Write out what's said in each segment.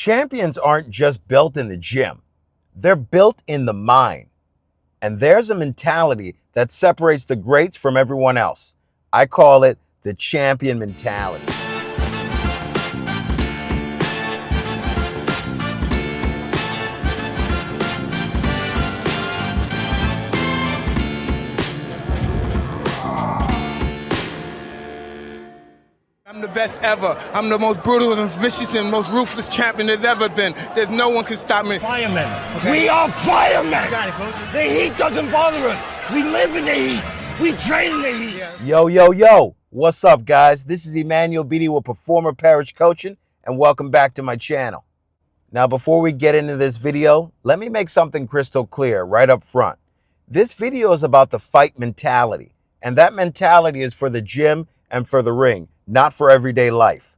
Champions aren't just built in the gym, they're built in the mind. And there's a mentality that separates the greats from everyone else. I call it the champion mentality. I'm the best ever. I'm the most brutal and vicious and most ruthless champion there's ever been. There's no one can stop me. Firemen. Okay. We are firemen. Got it, coach. The heat doesn't bother us. We live in the heat. We train in the heat. Yo. What's up, guys? This is Emmanuel Beaty with Performer Parish Coaching, and welcome back to my channel. Now, before we get into this video, let me make something crystal clear right up front. This video is about the fight mentality, and that mentality is for the gym and for the ring, not for everyday life.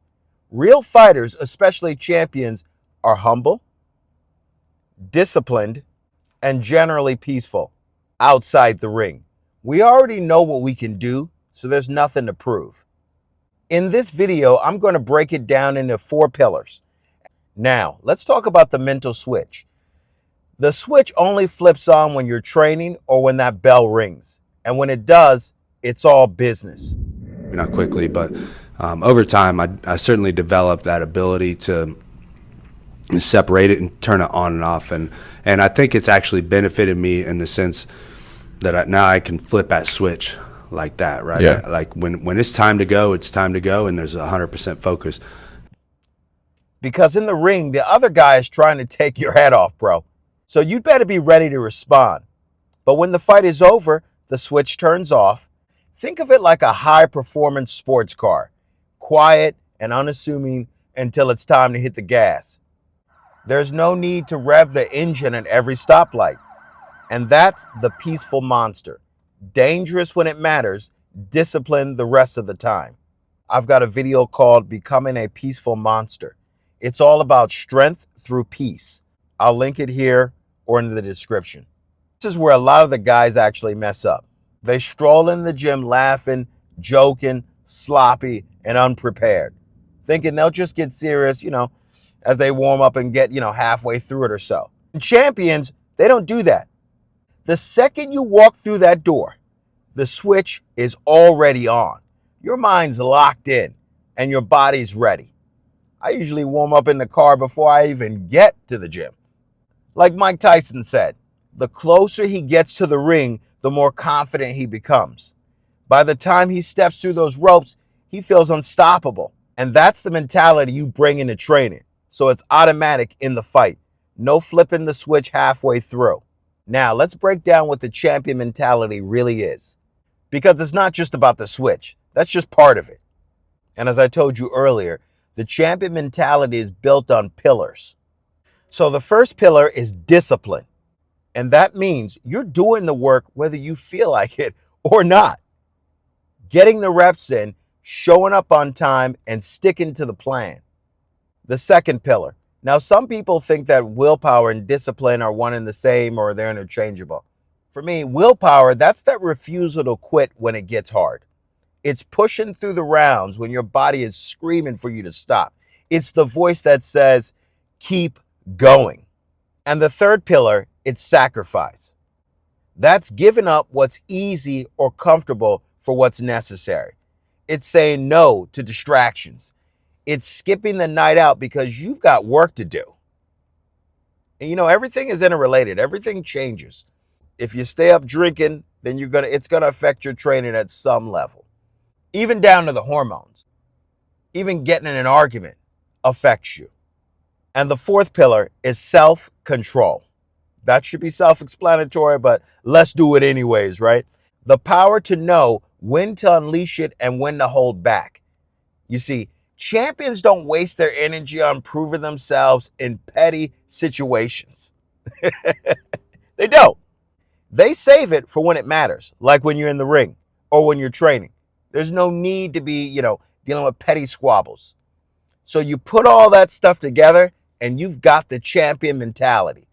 Real fighters, especially champions, are humble, disciplined, and generally peaceful outside the ring. We already know what we can do, so there's nothing to prove. In this video, I'm going to break it down into 4 pillars. Now, let's talk about the mental switch. The switch only flips on when you're training or when that bell rings. And when it does, it's all business. Not quickly, but over time, I certainly developed that ability to separate it and turn it on and off. And I think it's actually benefited me in the sense that now I can flip that switch like that, right? Yeah. Like when it's time to go, it's time to go, and there's 100% focus. Because in the ring, the other guy is trying to take your head off, bro. So you'd better be ready to respond. But when the fight is over, the switch turns off. Think of it like a high-performance sports car, quiet and unassuming until it's time to hit the gas. There's no need to rev the engine at every stoplight. And that's the peaceful monster. Dangerous when it matters, disciplined the rest of the time. I've got a video called Becoming a Peaceful Monster. It's all about strength through peace. I'll link it here or in the description. This is where a lot of the guys actually mess up. They stroll in the gym laughing, joking, sloppy, and unprepared, thinking they'll just get serious, as they warm up and get, halfway through it or so. And champions, they don't do that. The second you walk through that door, the switch is already on. Your mind's locked in and your body's ready. I usually warm up in the car before I even get to the gym. Like Mike Tyson said, the closer he gets to the ring, the more confident he becomes. By the time he steps through those ropes, he feels unstoppable. And that's the mentality you bring into training. So it's automatic in the fight. No flipping the switch halfway through. Now, let's break down what the champion mentality really is. Because it's not just about the switch. That's just part of it. And as I told you earlier, the champion mentality is built on pillars. So the first pillar is discipline. And that means you're doing the work whether you feel like it or not. Getting the reps in, showing up on time, and sticking to the plan. The second pillar. Now, some people think that willpower and discipline are one and the same or they're interchangeable. For me, willpower, that's that refusal to quit when it gets hard. It's pushing through the rounds when your body is screaming for you to stop. It's the voice that says, keep going. And the third pillar, it's sacrifice. That's giving up what's easy or comfortable for what's necessary. It's saying no to distractions. It's skipping the night out because you've got work to do. And everything is interrelated. Everything changes. If you stay up drinking, then it's gonna affect your training at some level. Even down to the hormones. Even getting in an argument affects you. And the fourth pillar is self-control. That should be self-explanatory, but let's do it anyways, right? The power to know when to unleash it and when to hold back. You see, champions don't waste their energy on proving themselves in petty situations. They don't. They save it for when it matters, like when you're in the ring or when you're training. There's no need to be, dealing with petty squabbles. So you put all that stuff together and you've got the champion mentality.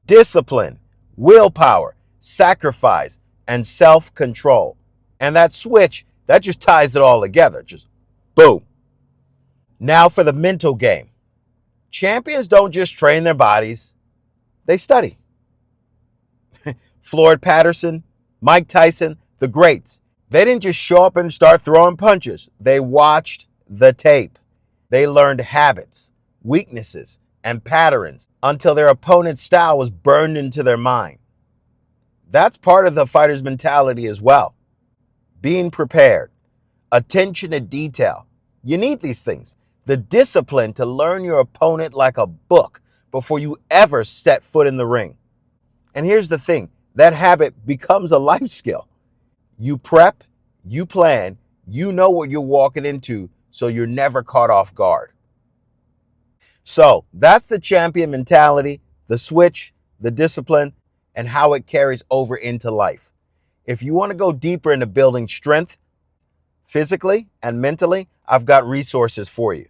Discipline, willpower, sacrifice, and self-control. And that switch, that just ties it all together. Just boom. Now for the mental game. Champions don't just train their bodies, they study. Floyd Patterson, Mike Tyson, the greats. They didn't just show up and start throwing punches. They watched the tape. They learned habits, weaknesses, and patterns until their opponent's style was burned into their mind. That's part of the fighter's mentality as well. Being prepared, attention to detail. You need these things. The discipline to learn your opponent like a book before you ever set foot in the ring. And here's the thing, that habit becomes a life skill. You prep, you plan, you know what you're walking into, so you're never caught off guard. So that's the champion mentality, the switch, the discipline, and how it carries over into life. If you want to go deeper into building strength, physically and mentally, I've got resources for you.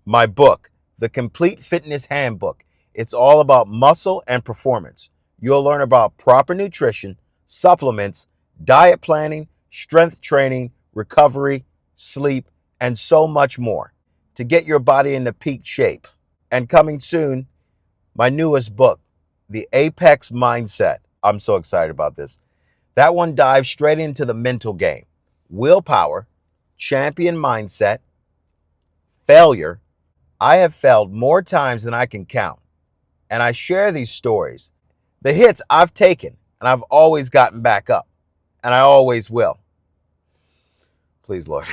My book, The Complete Fitness Handbook. It's all about muscle and performance. You'll learn about proper nutrition, supplements, diet planning, strength training, recovery, sleep, and so much more to get your body into peak shape. And coming soon, my newest book, The Apex Mindset. I'm so excited about this. That one dives straight into the mental game. Willpower, champion mindset, failure. I have failed more times than I can count. And I share these stories. The hits I've taken, and I've always gotten back up. And I always will. Please, Lord.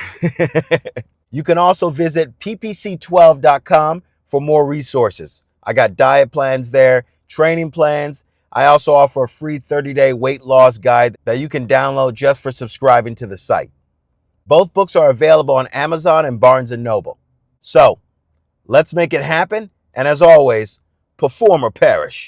You can also visit ppc12.com for more resources. I got diet plans there, training plans. I also offer a free 30-day weight loss guide that you can download just for subscribing to the site. Both books are available on Amazon and Barnes & Noble. So, let's make it happen. And as always, perform or perish.